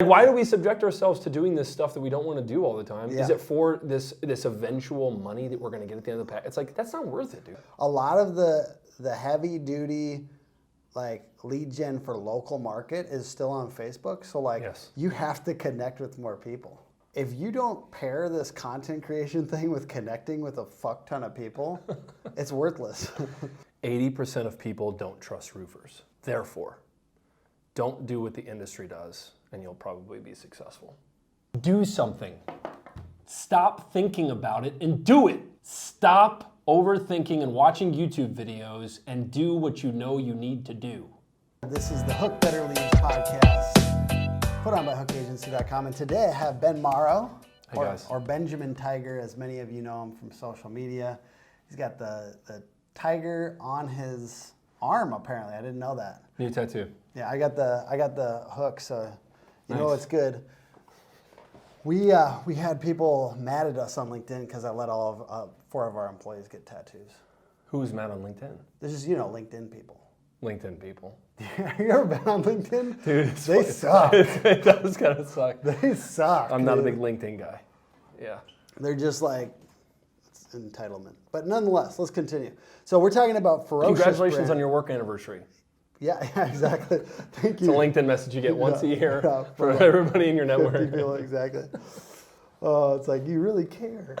Why do we subject ourselves to doing this stuff that we don't want to do all the time? Yeah. Is it for this eventual money that we're going to get at the end of the pack? It's like, that's not worth it, dude. A lot of the heavy duty like lead gen for local market is still on Facebook. So like you have to connect with more people. If you don't pair this content creation thing with connecting with a fuck ton of people, it's worthless. 80% of people don't trust roofers. Therefore, don't do what the industry does and you'll probably be successful. Do something. Stop thinking about it and do it. Stop overthinking and watching YouTube videos and do what you know you need to do. This is the Hook Better Leads podcast, put on by hookagency.com. And today I have Ben Morrow, or Benjamin Tiger, as many of you know him from social media. He's got the tiger on his arm, apparently. I didn't know that. New tattoo. Yeah, I got the hook, so you know it's good. We had people mad at us on LinkedIn because I let all of 4 of our employees get tattoos. Who's mad on LinkedIn? This is, LinkedIn people. LinkedIn people. You ever been on LinkedIn? Dude, they suck. It does kind of suck. They suck. I'm not a big LinkedIn guy. Yeah. They're just like, it's entitlement. But nonetheless, let's continue. So we're talking about Ferocious. Congratulations on your work anniversary. Yeah, exactly. Thank you. It's a LinkedIn message you get once a year from everybody in your network. 50 people, exactly. Oh, it's like, you really care.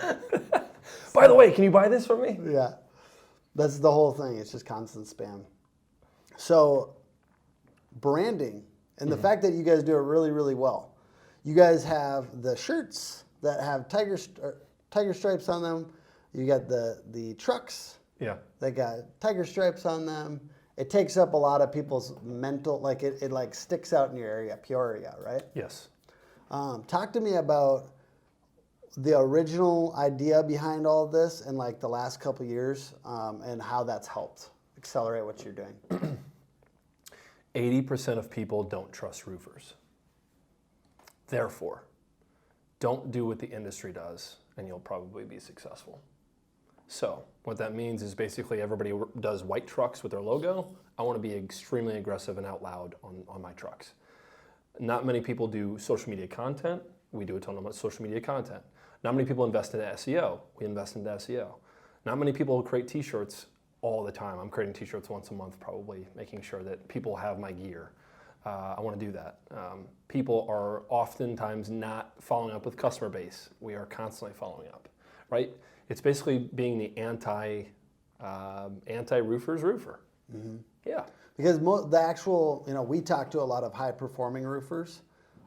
By the way, can you buy this from me? Yeah. That's the whole thing. It's just constant spam. So, branding, and the fact that you guys do it really, really well. You guys have the shirts that have tiger stripes on them. You got the trucks. Yeah. They got tiger stripes on them. It takes up a lot of people's mental, like it like sticks out in your area, Peoria, right? Yes. Talk to me about the original idea behind all of this and like the last couple of years and how that's helped accelerate what you're doing. 80% of people don't trust roofers. Therefore, don't do what the industry does and you'll probably be successful. So what that means is basically everybody does white trucks with their logo. I want to be extremely aggressive and out loud on my trucks. Not many people do social media content. We do a ton of social media content. Not many people invest into SEO. We invest into SEO. Not many people create t-shirts all the time. I'm creating t-shirts once a month probably, making sure that people have my gear. I want to do that. People are oftentimes not following up with customer base. We are constantly following up, right? It's basically being the anti-roofer's roofer. Mm-hmm. Yeah. Because the actual, we talk to a lot of high-performing roofers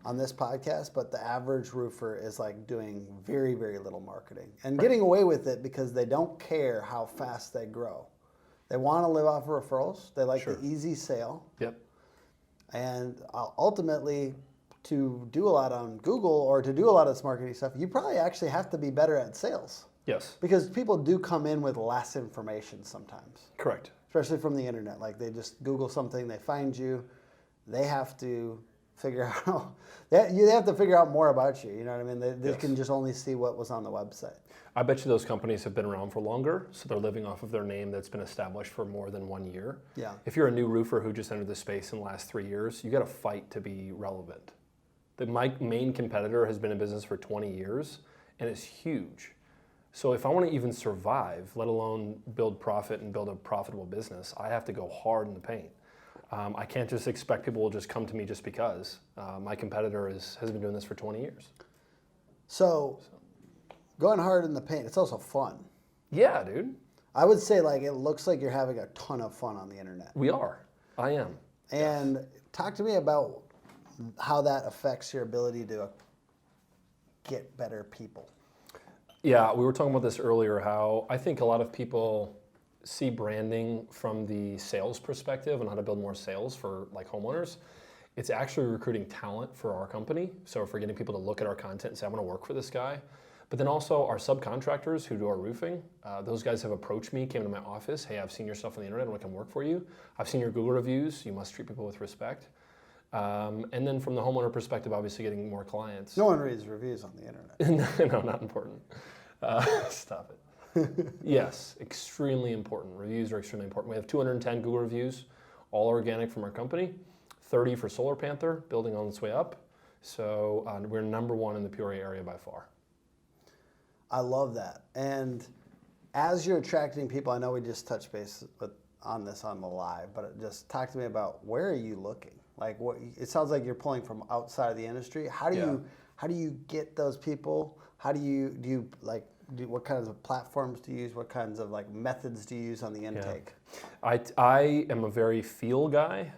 on this podcast, but the average roofer is like doing very, very little marketing and getting away with it because they don't care how fast they grow. They want to live off of referrals. They like the easy sale. Yep. And ultimately, to do a lot on Google or to do a lot of this marketing stuff, you probably actually have to be better at sales. Yes. Because people do come in with less information sometimes. Correct. Especially from the internet. Like they just Google something, they find you, they have to figure out, you have to figure out more about you. You know what I mean? They can just only see what was on the website. I bet you those companies have been around for longer, so they're living off of their name that's been established for more than 1 year. Yeah. If you're a new roofer who just entered the space in the last 3 years, you got to fight to be relevant. My main competitor has been in business for 20 years, and it's huge. So if I want to even survive, let alone build profit and build a profitable business, I have to go hard in the paint. I can't just expect people will just come to me just because. My competitor has been doing this for 20 years. So going hard in the paint, it's also fun. Yeah, dude. I would say like it looks like you're having a ton of fun on the internet. We are. I am. And talk to me about how that affects your ability to get better people. Yeah, we were talking about this earlier, how I think a lot of people see branding from the sales perspective and how to build more sales for like homeowners. It's actually recruiting talent for our company. So if we're getting people to look at our content and say, I want to work for this guy. But then also our subcontractors who do our roofing, those guys have approached me, came to my office, hey, I've seen your stuff on the internet, I want to come work for you. I've seen your Google reviews, you must treat people with respect. And then from the homeowner perspective, obviously getting more clients. No one reads reviews on the internet. No, not important. Stop it. Yes, extremely important. Reviews are extremely important. We have 210 Google reviews, all organic from our company, 30 for Solar Panther, building on its way up, So we're number one in the Peoria area by far. I love that. And as you're attracting people, I know we just touched base on this on the live, but just talk to me about where are you looking? Like, what? It sounds like you're pulling from outside of the industry. How do you get those people? How do you what kinds of platforms do you use? What kinds of like methods do you use on the intake? Yeah. I am a very feel guy.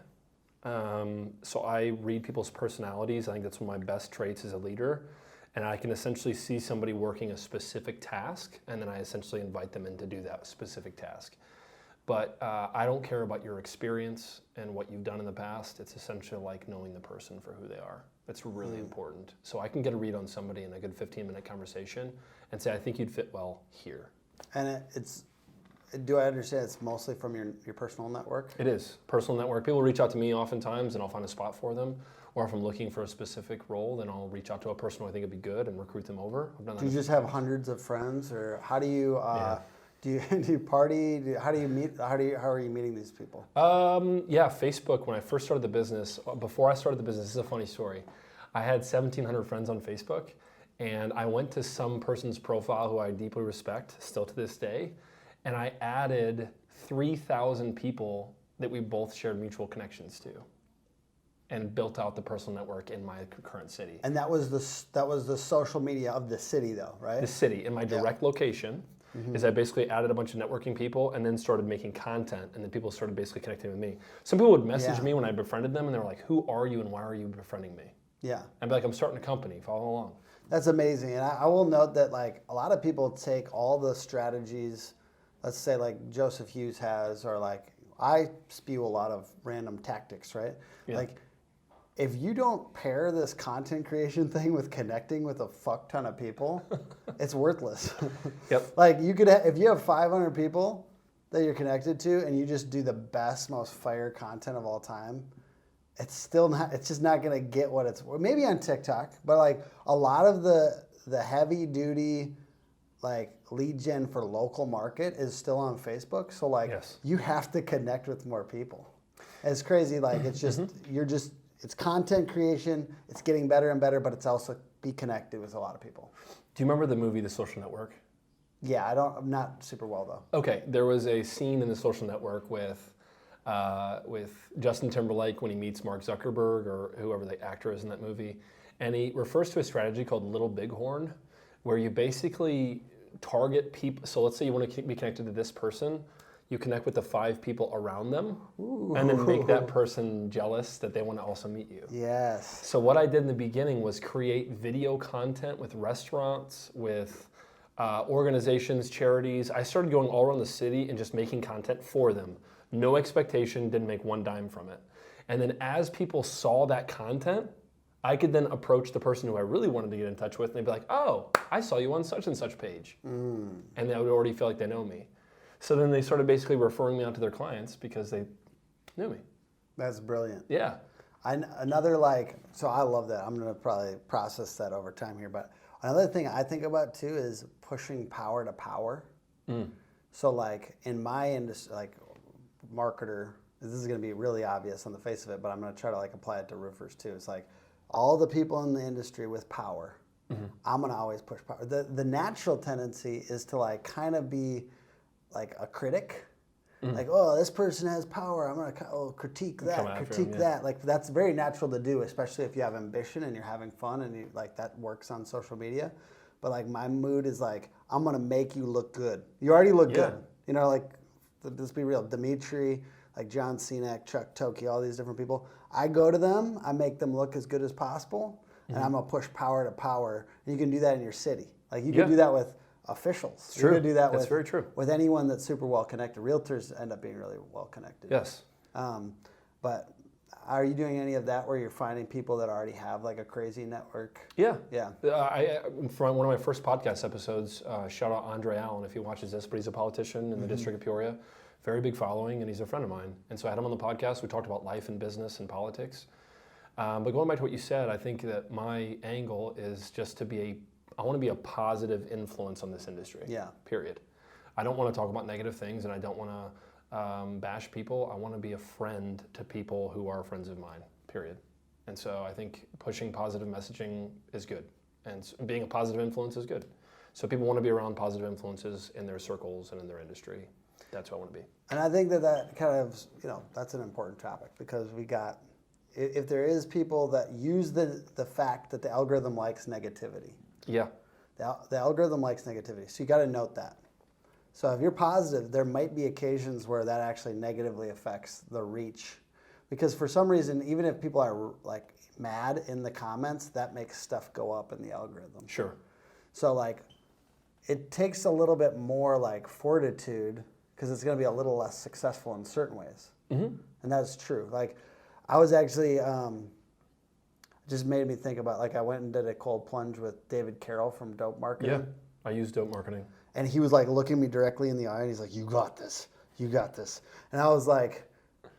So I read people's personalities. I think that's one of my best traits as a leader. And I can essentially see somebody working a specific task, and then I essentially invite them in to do that specific task. But I don't care about your experience and what you've done in the past. It's essentially like knowing the person for who they are. It's really important. So I can get a read on somebody in a good 15-minute conversation and say, I think you'd fit well here. And do I understand it's mostly from your personal network? It is. Personal network. People reach out to me oftentimes and I'll find a spot for them. Or if I'm looking for a specific role, then I'll reach out to a person who I think would be good and recruit them over. I've done that. Do you just have hundreds of friends, or how do you do you party? How do you meet? How are you meeting these people? Yeah, Facebook. When I first started the business, before I started the business, this is a funny story. I had 1,700 friends on Facebook, and I went to some person's profile who I deeply respect, still to this day, and I added 3,000 people that we both shared mutual connections to, and built out the personal network in my current city. And that was the social media of the city, though, right? The city, in my direct location. Is I basically added a bunch of networking people and then started making content, and then people started basically connecting with me. Some people would message me when I befriended them, and they were like, who are you and why are you befriending me? Yeah. I'd be like, I'm starting a company, follow along. That's amazing. And I will note that like a lot of people take all the strategies, let's say like Joseph Hughes has, or like I spew a lot of random tactics, right? Yeah. Like if you don't pair this content creation thing with connecting with a fuck ton of people, it's worthless. Yep. Like you could, if you have 500 people that you're connected to, and you just do the best, most fire content of all time, it's still not. It's just not gonna get what it's. Maybe on TikTok, but like a lot of the heavy duty, like lead gen for local market is still on Facebook. So like you have to connect with more people. It's crazy. Like it's just it's content creation. It's getting better and better, but it's also be connected with a lot of people. Do you remember the movie The Social Network? Yeah, I'm not super well though. Okay, there was a scene in The Social Network with Justin Timberlake when he meets Mark Zuckerberg or whoever the actor is in that movie, and he refers to a strategy called Little Bighorn, where you basically target people. So let's say you want to be connected to this person. You connect with the 5 people around them, and then make that person jealous that they want to also meet you. Yes. So what I did in the beginning was create video content with restaurants, with organizations, charities. I started going all around the city and just making content for them. No expectation, didn't make one dime from it. And then as people saw that content, I could then approach the person who I really wanted to get in touch with, and they'd be like, oh, I saw you on such and such page. And they would already feel like they know me. So then they started basically referring me out to their clients because they knew me. That's brilliant. Yeah. So I love that. I'm going to probably process that over time here. But another thing I think about too is pushing power to power. So like in my industry, like marketer, this is going to be really obvious on the face of it, but I'm going to try to like apply it to roofers too. It's like all the people in the industry with power, I'm going to always push power. The natural tendency is to like kind of be like a critic, like, oh, this person has power, I'm gonna critique that. Like that's very natural to do, especially if you have ambition and you're having fun and like that works on social media. But like my mood is like, I'm gonna make you look good. You already look good. You know, like let's be real. Dimitri, like John Cenac, Chuck Toki, all these different people. I go to them, I make them look as good as possible, and I'm gonna push power to power. And you can do that in your city. Like you can do that with officials. It's true. You can do that That's very true. with anyone that's super well connected. Realtors end up being really well connected. Yes. But are you doing any of that where you're finding people that already have like a crazy network? Yeah. Yeah. From one of my first podcast episodes, shout out Andre Allen if he watches this, but he's a politician in the district of Peoria, very big following, and he's a friend of mine. And so I had him on the podcast. We talked about life and business and politics. But going back to what you said, I think that my angle is just to I want to be a positive influence on this industry. Yeah. Period. I don't want to talk about negative things, and I don't want to bash people. I want to be a friend to people who are friends of mine. Period. And so I think pushing positive messaging is good, and being a positive influence is good. So people want to be around positive influences in their circles and in their industry. That's what I want to be. And I think that kind of, that's an important topic, because if there is people that use the fact that the algorithm likes negativity. Yeah. The algorithm likes negativity. So you got to note that. So if you're positive, there might be occasions where that actually negatively affects the reach. Because for some reason, even if people are like mad in the comments, that makes stuff go up in the algorithm. Sure. So like, it takes a little bit more like fortitude, because it's going to be a little less successful in certain ways. Mm-hmm. And that's true. Like, I was actually, just made me think about, like, I went and did a cold plunge with David Carroll from Dope Marketing. Yeah, I use Dope Marketing. And he was like looking me directly in the eye, and he's like, "You got this. You got this." And I was like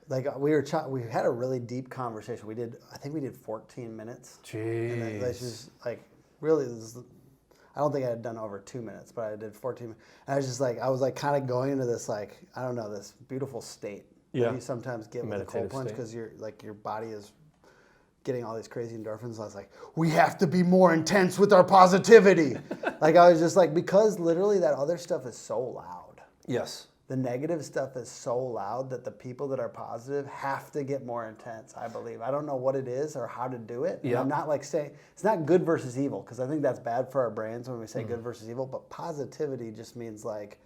we had a really deep conversation. I think we did 14 minutes. Jeez. And that's just like, really, I don't think I had done over 2 minutes, but I did 14 minutes. And I was like kind of going into this, like, I don't know, this beautiful state that you sometimes get with a cold plunge, because your body is getting all these crazy endorphins. I was like, we have to be more intense with our positivity. Like, I was just like, because literally that other stuff is so loud. Yes. The negative stuff is so loud that the people that are positive have to get more intense, I believe. I don't know what it is or how to do it. Yeah. I'm not like saying, it's not good versus evil, because I think that's bad for our brains when we say good versus evil, but positivity just means like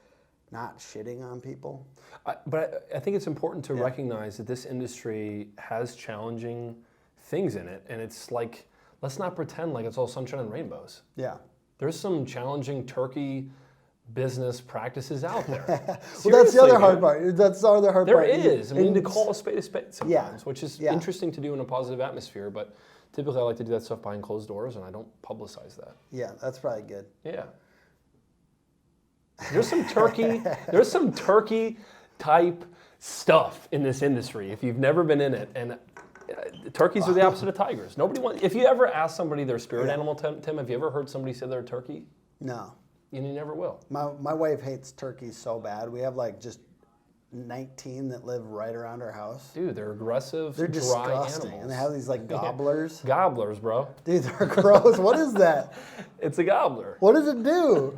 not shitting on people. But I think it's important to recognize that this industry has challenging things in it, and it's like, let's not pretend like it's all sunshine and rainbows. Yeah. There's some challenging turkey business practices out there. Well, that's the other hard part. That's the other hard part. There is. We need to call a spade sometimes, which is interesting to do in a positive atmosphere, but typically I like to do that stuff behind closed doors, and I don't publicize that. Yeah, that's probably good. Yeah. There's some turkey type stuff in this industry if you've never been in it, and turkeys are the opposite of tigers. If you ever ask somebody their spirit animal, Tim, have you ever heard somebody say they're a turkey? No. And you never will. My wife hates turkeys so bad. We have like just 19 that live right around our house. Dude, they're aggressive, they're dry disgusting. animals. And they have these like gobblers. Gobblers, bro. Dude, they're gross. What is that? It's a gobbler. What does it do?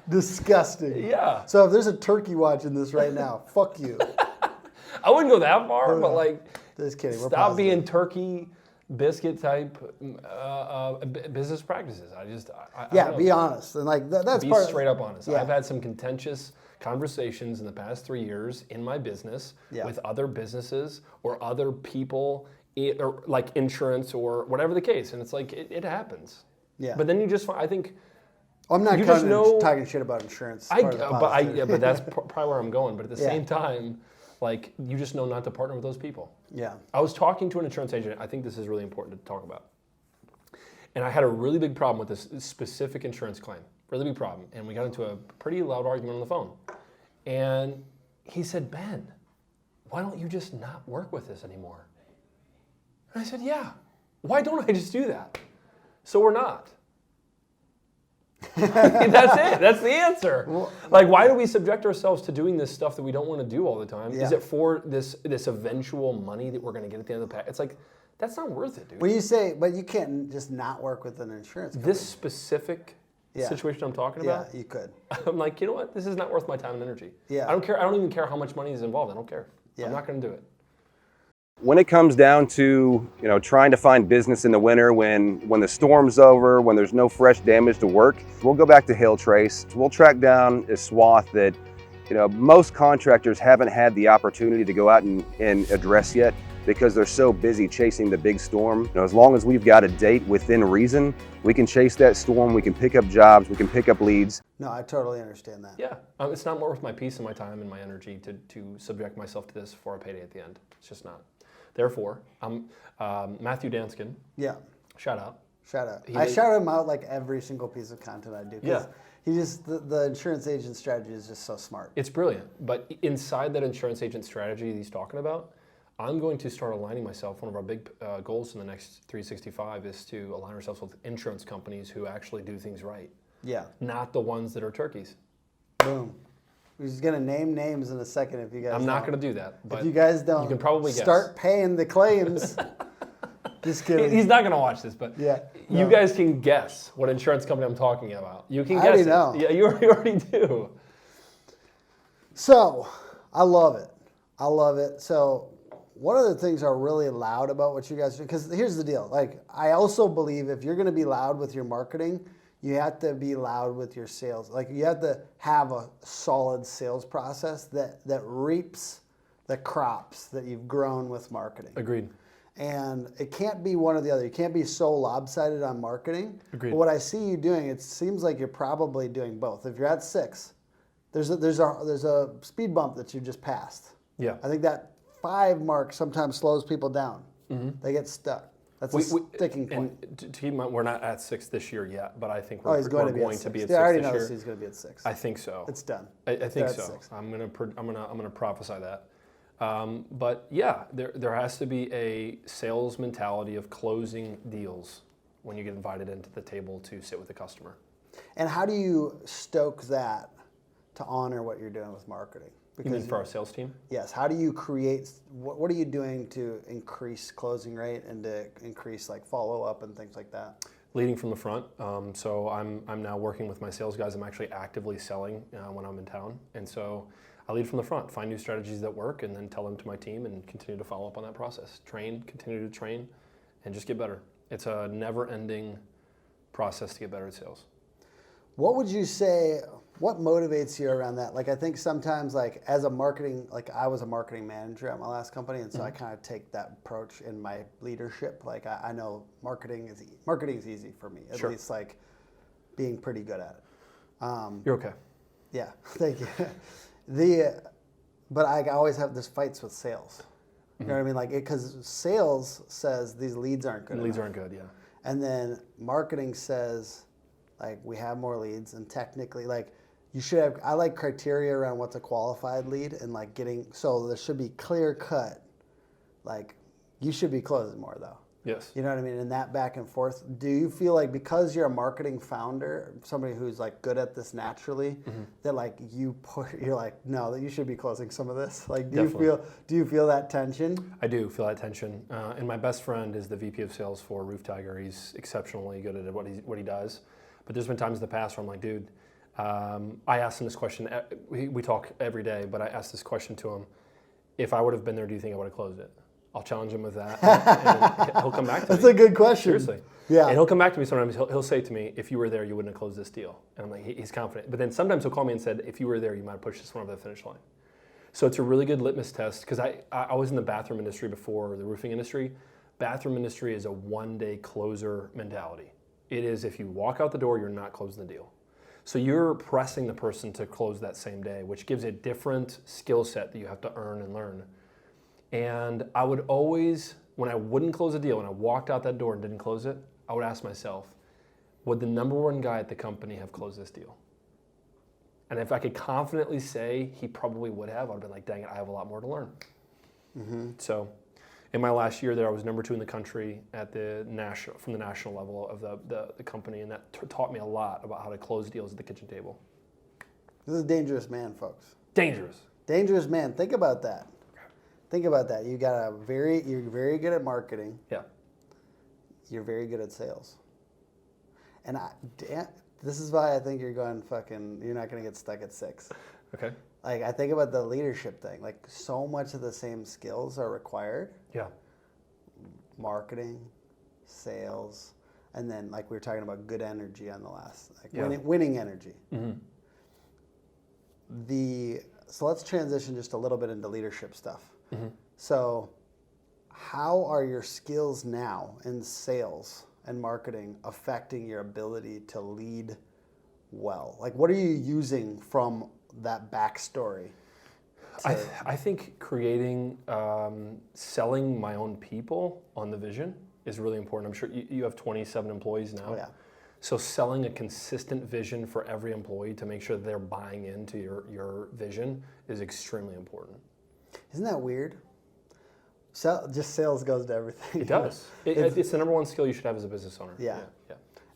Disgusting. Yeah. So if there's a turkey watching this right now, fuck you. I wouldn't go that far, but like, just kidding. Stop being turkey biscuit type business practices. I don't know. Be honest, and like that's be straight up honest. Yeah. I've had some contentious conversations in the past 3 years in my business with other businesses or other people, or like insurance or whatever the case, and it's like it happens. Yeah. But then you just, I think. I'm not talking shit about insurance. But that's probably where I'm going. But at the same time, like, you just know not to partner with those people. Yeah. I was talking to an insurance agent. I think this is really important to talk about. And I had a really big problem with this specific insurance claim. Really big problem. And we got into a pretty loud argument on the phone. And he said, "Ben, why don't you just not work with us anymore?" And I said, "Yeah. Why don't I just do that?" So we're not. That's it. That's the answer. Well, like, why do we subject ourselves to doing this stuff that we don't want to do all the time? Yeah. Is it for this eventual money that we're going to get at the end of the pack? It's like, that's not worth it, dude. When you say, but you can't just not work with an insurance company. This specific situation I'm talking about? Yeah, you could. I'm like, you know what? This is not worth my time and energy. Yeah. I don't care. I don't even care how much money is involved. I don't care. Yeah. I'm not going to do it. When it comes down to, trying to find business in the winter when the storm's over, when there's no fresh damage to work, we'll go back to Hail Trace. We'll track down a swath that, most contractors haven't had the opportunity to go out and address yet because they're so busy chasing the big storm. As long as we've got a date within reason, we can chase that storm, we can pick up jobs, we can pick up leads. No, I totally understand that. Yeah, it's not worth my peace and my time and my energy to subject myself to this for a payday at the end. It's just not. Therefore, I'm Matthew Danskin. Yeah. Shout out. I shout him out like every single piece of content I do. Yeah. He just, the insurance agent strategy is just so smart. It's brilliant. But inside that insurance agent strategy he's talking about, I'm going to start aligning myself. One of our big goals in the next 365 is to align ourselves with insurance companies who actually do things right. Yeah. Not the ones that are turkeys. Boom. He's going to name names in a second if you guys I'm not going to do that. But if you guys don't, you can probably start paying the claims. Just kidding. He's not going to watch this, but Yeah, you no. guys can guess what insurance company I'm talking about. You can I guess already it. know. Yeah, you already do. So, I love it. I love it. So, one of the things are really loud about what you guys do, because here's the deal. Like, I also believe if you're going to be loud with your marketing, you have to be loud with your sales. Like, you have to have a solid sales process that reaps the crops that you've grown with marketing. Agreed. And it can't be one or the other. You can't be so lopsided on marketing. Agreed. But what I see you doing, it seems like you're probably doing both. If you're at 6, there's a speed bump that you just passed. Yeah. I think that 5 mark sometimes slows people down. They get stuck. That's a sticking point. And to keep in mind, we're not at 6 this year yet, but I think He's going to be at 6. to be at They 6 already this know year. he's going to be at 6. I think so. It's done. I think They're at so. 6. I'm gonna prophesy that. But yeah, there has to be a sales mentality of closing deals when you get invited into the table to sit with the customer. And how do you stoke that to honor what you're doing with marketing? You mean for our sales team? Yes. How do you create? What are you doing to increase closing rate and to increase like follow up and things like that? Leading from the front. So I'm now working with my sales guys. I'm actually actively selling when I'm in town, and so I lead from the front. Find new strategies that work, and then tell them to my team, and continue to follow up on that process. Continue to train, and just get better. It's a never-ending process to get better at sales. What would you say? What motivates you around that? Like, I think sometimes, like, as a marketing, like, I was a marketing manager at my last company, and so I kind of take that approach in my leadership. Like, I know marketing is easy for me, at least, like, being pretty good at it. You're okay. Yeah, thank you. But I always have this fights with sales. You know what I mean? Like, because sales says these leads aren't good. Leads aren't good, yeah. And then marketing says, like, we have more leads, and technically, like, you should have. I like criteria around what's a qualified lead, and like so there should be clear cut. Like, you should be closing more though. Yes. You know what I mean? And that back and forth. Do you feel like because you're a marketing founder, somebody who's like good at this naturally, that like you're like, no, that you should be closing some of this? Like, do you feel that tension? I do feel that tension. And my best friend is the VP of sales for Roof Tiger. He's exceptionally good at what he does. But there's been times in the past where I'm like, dude, I asked him this question. We talk every day, but I asked this question to him. If I would have been there, do you think I would have closed it? I'll challenge him with that, and he'll come back to me. That's a good question. Seriously. Yeah. And he'll come back to me sometimes. He'll say to me, if you were there, you wouldn't have closed this deal. And I'm like, he's confident. But then sometimes he'll call me and said, if you were there, you might have pushed this one over the finish line. So it's a really good litmus test, because I was in the bathroom industry before the roofing industry. Bathroom industry is a one-day closer mentality. It is, if you walk out the door, you're not closing the deal. So you're pressing the person to close that same day, which gives a different skill set that you have to earn and learn. And I would always, when I wouldn't close a deal, when I walked out that door and didn't close it, I would ask myself, would the number one guy at the company have closed this deal? And if I could confidently say he probably would have, I'd have been like, dang it, I have a lot more to learn. So in my last year there, I was number 2 in the country at from the national level of the company, and that taught me a lot about how to close deals at the kitchen table. This is a dangerous man, folks. Dangerous. Dangerous man. Think about that. Think about that. You're very good at marketing. Yeah. You're very good at sales. And this is why I think you're not going to get stuck at 6. Okay. Like, I think about the leadership thing. Like, so much of the same skills are required. Yeah. Marketing, sales, and then, like, we were talking about good energy on the last, like, winning energy. So let's transition just a little bit into leadership stuff. So how are your skills now in sales and marketing affecting your ability to lead well? Like, what are you using from that backstory? I think creating, selling my own people on the vision is really important. I'm sure you have 27 employees now. Oh, yeah. So selling a consistent vision for every employee to make sure they're buying into your vision is extremely important. Isn't that weird? Just sales goes to everything. It does. It's the number one skill you should have as a business owner. Yeah.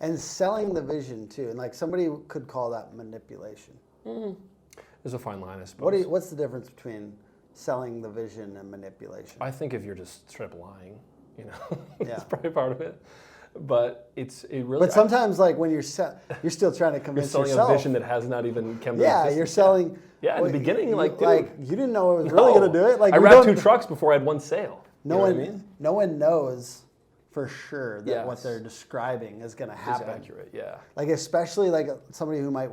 And selling the vision too. And like, somebody could call that manipulation. There's a fine line, I suppose. What's the difference between selling the vision and manipulation? I think if you're just straight up lying, It's probably part of it. But it really. But sometimes, like when you're still trying to convince you're selling yourself. a vision that has not even come to existence. You're selling. Yeah, in the beginning, you dude, you didn't know it was really going to do it. Like I wrapped 2 trucks before I had 1 sale. No one knows for sure that what they're describing is going to happen. It's accurate, yeah. Like especially like somebody who might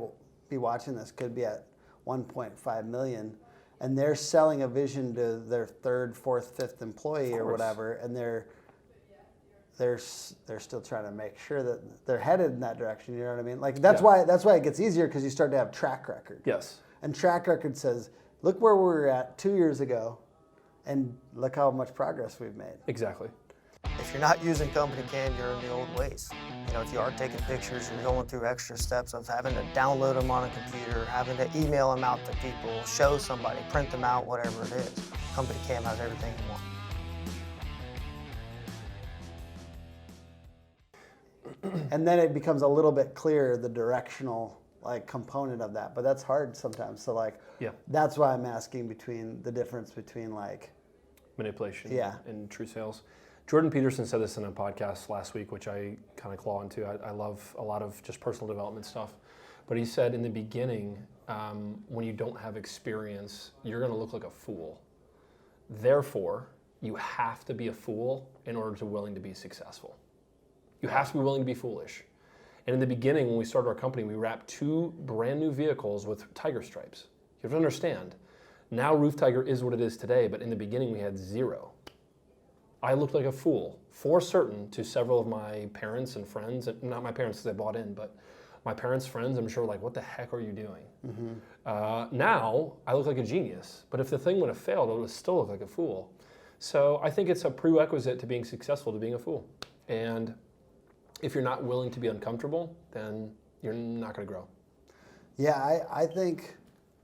be watching this could be at 1.5 million, and they're selling a vision to their 3rd, 4th, 5th employee or whatever, and they're still trying to make sure that they're headed in that direction. You know what I mean? Like that's why it gets easier, because you start to have track record. Yes. And track record says, look where we were at 2 years ago, and look how much progress we've made. Exactly. If you're not using Company Cam, you're in the old ways. If you are taking pictures, you're going through extra steps of having to download them on a computer, having to email them out to people, show somebody, print them out, whatever it is. Company Cam has everything you want. And then it becomes a little bit clearer, the directional component of that, but that's hard sometimes. So that's why I'm asking the difference between manipulation and true sales. Jordan Peterson said this in a podcast last week, which I kind of claw into. I love a lot of just personal development stuff, but he said in the beginning, when you don't have experience, you're going to look like a fool. Therefore, you have to be a fool in order to willing to be successful. You have to be willing to be foolish. And in the beginning, when we started our company, we wrapped 2 brand new vehicles with tiger stripes. You have to understand, now Roof Tiger is what it is today, but in the beginning we had 0. I looked like a fool, for certain, to several of my parents and friends, not my parents because they bought in, but my parents' friends, I'm sure, what the heck are you doing? Mm-hmm. Now, I look like a genius, but if the thing would have failed, it would still look like a fool. So I think it's a prerequisite to being successful, to being a fool. And if you're not willing to be uncomfortable, then you're not going to grow. Yeah, I think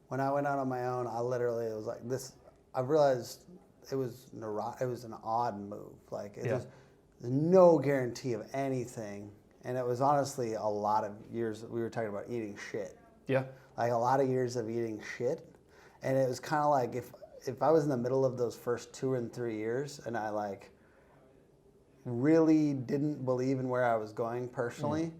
when I went out on my own, it was like this. I realized it was an odd move. Was no guarantee of anything, and it was honestly a lot of years. We were talking about eating shit. Yeah. A lot of years of eating shit, and it was kind of like if I was in the middle of those first 2 and 3 years, and I really didn't believe in where I was going personally,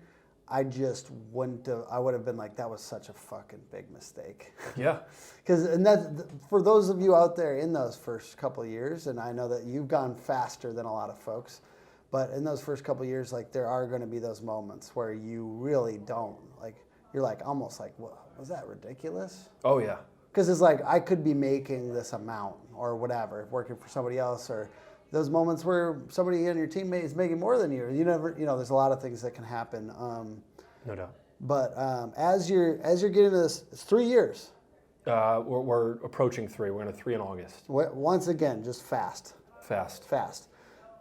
I just wouldn't have. I would have been like, that was such a fucking big mistake. Yeah. And that, for those of you out there in those first couple of years, and I know that you've gone faster than a lot of folks, but in those first couple of years, there are going to be those moments where you really don't you're almost well, was that ridiculous? Oh yeah. Because it's I could be making this amount or whatever, working for somebody else, or those moments where somebody in your teammate is making more than you. You never, there's a lot of things that can happen. No doubt. But as you're getting to this, it's 3 years. We're approaching 3. We're going to 3 in August. Once again, just fast.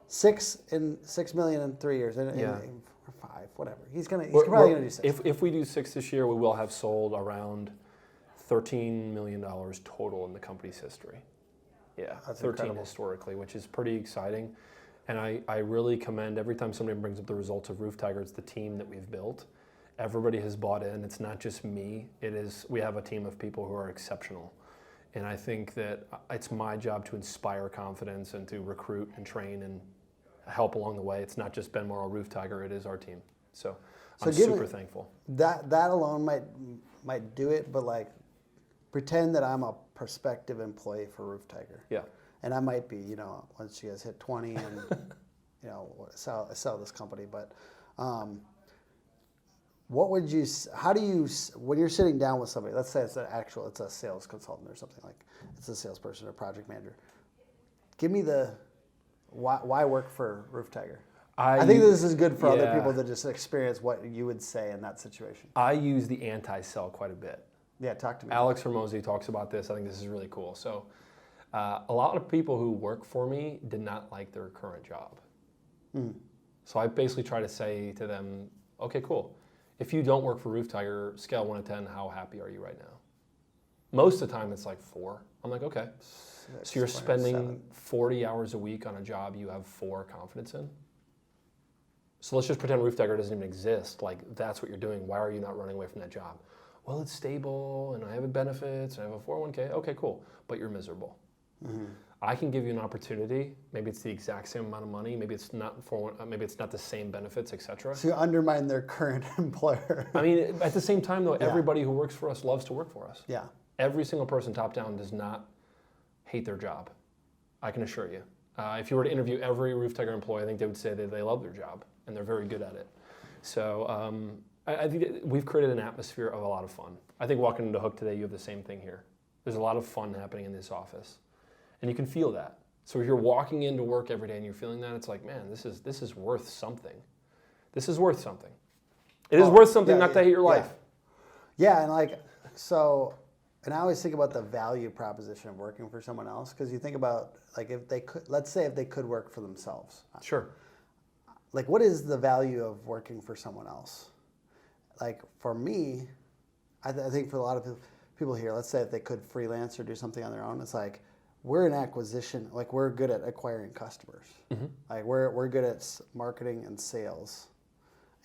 6 million in 3 years, or 5, whatever. He's probably going to do 6. If we do 6 this year, we will have sold around $13 million total in the company's history. Yeah, that's 13 incredible. Historically, which is pretty exciting. And I really commend, every time somebody brings up the results of Roof Tiger, it's the team that we've built. Everybody has bought in. It's not just me. We have a team of people who are exceptional. And I think that it's my job to inspire confidence and to recruit and train and help along the way. It's not just Ben Morrow Roof Tiger, it is our team. So I'm super thankful. That alone might do it, but pretend that I'm a prospective employee for Roof Tiger. Yeah. And I might be, once you guys hit 20 and, sell this company. But when you're sitting down with somebody, let's say it's a sales consultant or something, it's a salesperson or project manager. Give me why work for Roof Tiger? I think this is good for other people to just experience what you would say in that situation. I use the anti-sell quite a bit. Yeah, talk to me. Alex Hormozy talks about this. I think this is really cool. So a lot of people who work for me did not like their current job. So I basically try to say to them, okay, cool. If you don't work for Roof Tiger, scale 1 to 10, how happy are you right now? Most of the time it's 4. I'm like, okay. So you're spending 40 hours a week on a job you have 4 confidence in? So let's just pretend Roof Tiger doesn't even exist. That's what you're doing. Why are you not running away from that job? Well, it's stable, and I have benefits, and I have a 401k. Okay, cool, but you're miserable. Mm-hmm. I can give you an opportunity. Maybe it's the exact same amount of money. Maybe it's not the same benefits, etc. So you undermine their current employer. I mean, at the same time, though, everybody who works for us loves to work for us. Yeah. Every single person, top down, does not hate their job. I can assure you. If you were to interview every Roof Tiger employee, I think they would say that they love their job and they're very good at it. So I think we've created an atmosphere of a lot of fun. I think walking into Hook today, you have the same thing here. There's a lot of fun happening in this office. And you can feel that. So if you're walking into work every day and you're feeling that, it's like, man, this is worth something. This is worth something. It is worth something not to hate your life. Yeah, and like, so, and I always think about the value proposition of working for someone else, because you think about, like, if they could, let's say if they could work for themselves. Sure. Like, what is the value of working for someone else? Like, for me, I think for a lot of people here, let's say if they could freelance or do something on their own, it's like, we're an acquisition, like we're good at acquiring customers. Mm-hmm. Like we're good at marketing and sales.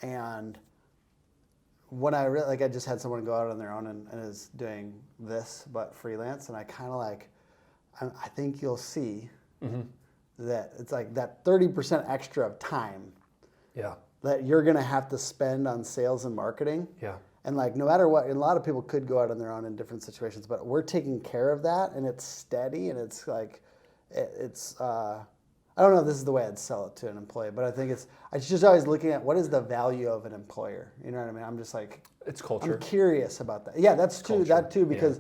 And when I just had someone go out on their own and is doing this, but freelance, and I kind of like, I think you'll see that it's like that 30% extra of time that you're gonna have to spend on sales and marketing. Yeah. And like no matter what, and a lot of people could go out on their own in different situations, but we're taking care of that, and it's steady, and it's like, it's. I don't know if this is the way I'd sell it to an employee, but I think it's just always looking at what is the value of an employer. You know what I mean? I'm just like, it's culture. I'm curious about that. Yeah, that's true. That too, because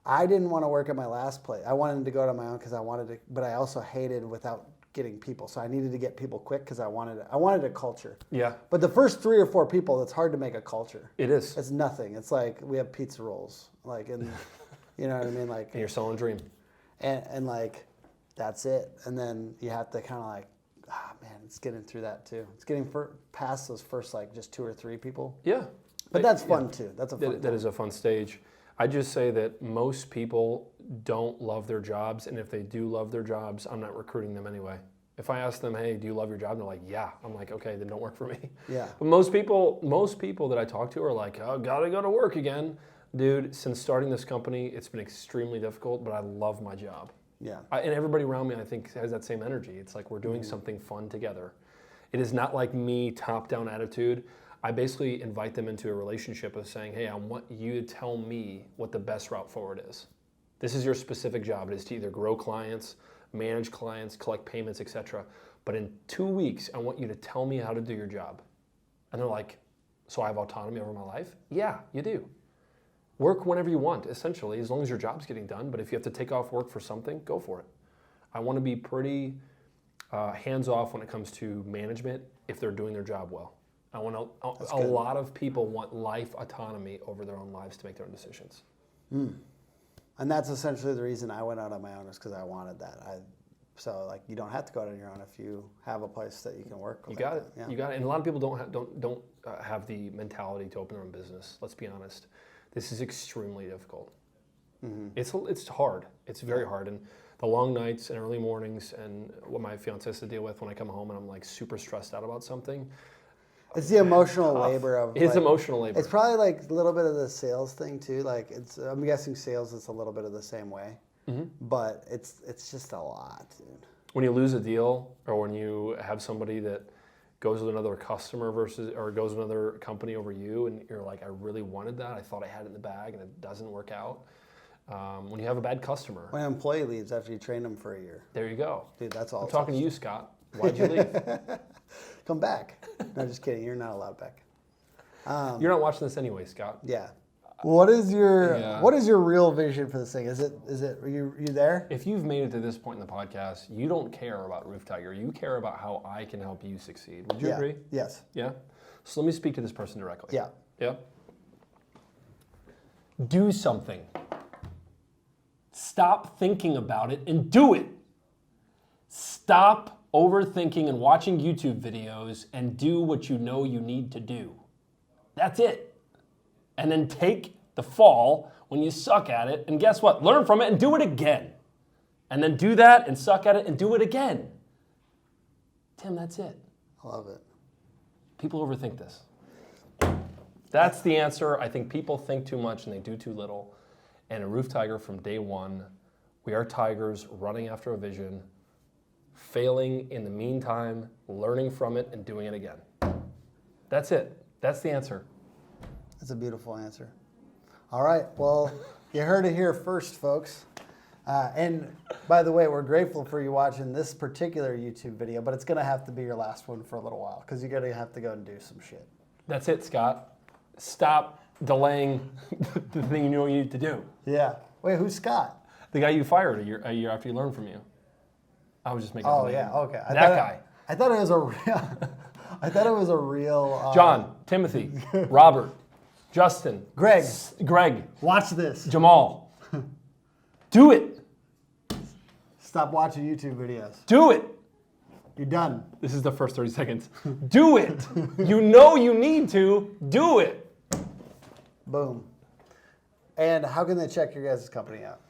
I didn't want to work at my last place. I wanted to go to my own because I wanted to, but I also hated without getting people. So I needed to get people quick because I wanted a culture. Yeah. But the first 3 or 4 people, it's hard to make a culture. It is. It's nothing. It's like we have pizza rolls, like, and you know what I mean, like. And you're selling a dream. And like, that's it. And then you have to kind of like, man, it's getting through that too. It's getting past those first like just 2 or 3 people. Yeah. But that's fun too. That's a fun. That is a fun stage. I just say that most people don't love their jobs, and if they do love their jobs, I'm not recruiting them anyway. If I ask them, hey, do you love your job? And they're like, yeah. I'm like, okay, then don't work for me. Yeah. But most people that I talk to are like, oh, gotta go to work again. Dude, since starting this company, it's been extremely difficult, but I love my job. Yeah. And everybody around me, I think, has that same energy. It's like we're doing something fun together. It is not like me, top-down attitude. I basically invite them into a relationship of saying, hey, I want you to tell me what the best route forward is. This is your specific job. It is to either grow clients, manage clients, collect payments, etc. But in 2 weeks, I want you to tell me how to do your job. And they're like, so I have autonomy over my life? Yeah, you do. Work whenever you want, essentially, as long as your job's getting done. But if you have to take off work for something, go for it. I want to be pretty hands-off when it comes to management if they're doing their job well. I want a lot of people want life autonomy over their own lives to make their own decisions. Mm. And that's essentially the reason I went out on my own, is because I wanted that. So like, you don't have to go out on your own if you have a place that you can work. You got it. Yeah. You got it. And a lot of people don't have the mentality to open their own business. Let's be honest. This is extremely difficult. Mm-hmm. It's hard. It's very hard. And the long nights and early mornings and what my fiance has to deal with when I come home and I'm like super stressed out about something. It's the emotional labor of. It's emotional labor. It's probably like a little bit of the sales thing too. Like I'm guessing sales is a little bit of the same way, but it's just a lot, dude. When you lose a deal, or when you have somebody that goes with another customer or goes with another company over you, and you're like, I really wanted that. I thought I had it in the bag, and it doesn't work out. When you have a bad customer. When an employee leaves after you train them for a year. There you go, dude. That's all. I'm talking to you, Scott. Why'd you leave? Come back. No, just kidding. You're not allowed back. You're not watching this anyway, Scott. Yeah. What is your real vision for this thing? Is it are you there? If you've made it to this point in the podcast, you don't care about Roof Tiger. You care about how I can help you succeed. Would you agree? Yes. Yeah. So let me speak to this person directly. Yeah. Yeah. Do something. Stop thinking about it and do it. Stop overthinking and watching YouTube videos and do what you know you need to do. That's it. And then take the fall when you suck at it, and guess what? Learn from it and do it again. And then do that and suck at it and do it again. Tim, that's it. I love it. People overthink this. That's the answer. I think people think too much and they do too little. And a Roof Tiger from day one We are tigers running after a vision, failing in the meantime, learning from it, and doing it again. That's it. That's the answer. That's a beautiful answer. All right. Well, you heard it here first, folks. And by the way, we're grateful for you watching this particular YouTube video, but it's going to have to be your last one for a little while because you're going to have to go and do some shit. That's it, Scott. Stop delaying the thing you know you need to do. Yeah. Wait, who's Scott? The guy you fired a year after you learned from you. I was just making up a name. Yeah, okay. That guy. I thought it was a real. I thought it was a real. John, Timothy, Robert, Justin, Greg. Watch this. Jamal. Do it. Stop watching YouTube videos. Do it. You're done. This is the first 30 seconds. Do it. You know you need to. Do it. Boom. And how can they check your guys' company out?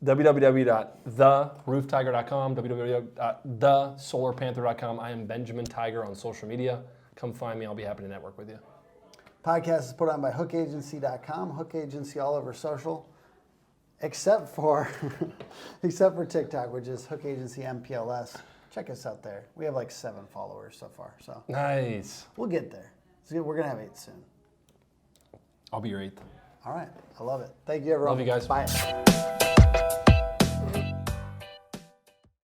www.theroofttiger.com, www.thesolarpanther.com. I am Benjamin Tiger on social media. Come find me. I'll be happy to network with you. Podcast is put on by hookagency.com. Hook Agency all over social, except for TikTok, which is Hook Agency MPLS. Check us out there. We have like 7 followers so far. So Nice. we'll get there. So we're going to have 8 soon. I'll be your 8th. All right. I love it. Thank you, everyone. Love you guys. Bye.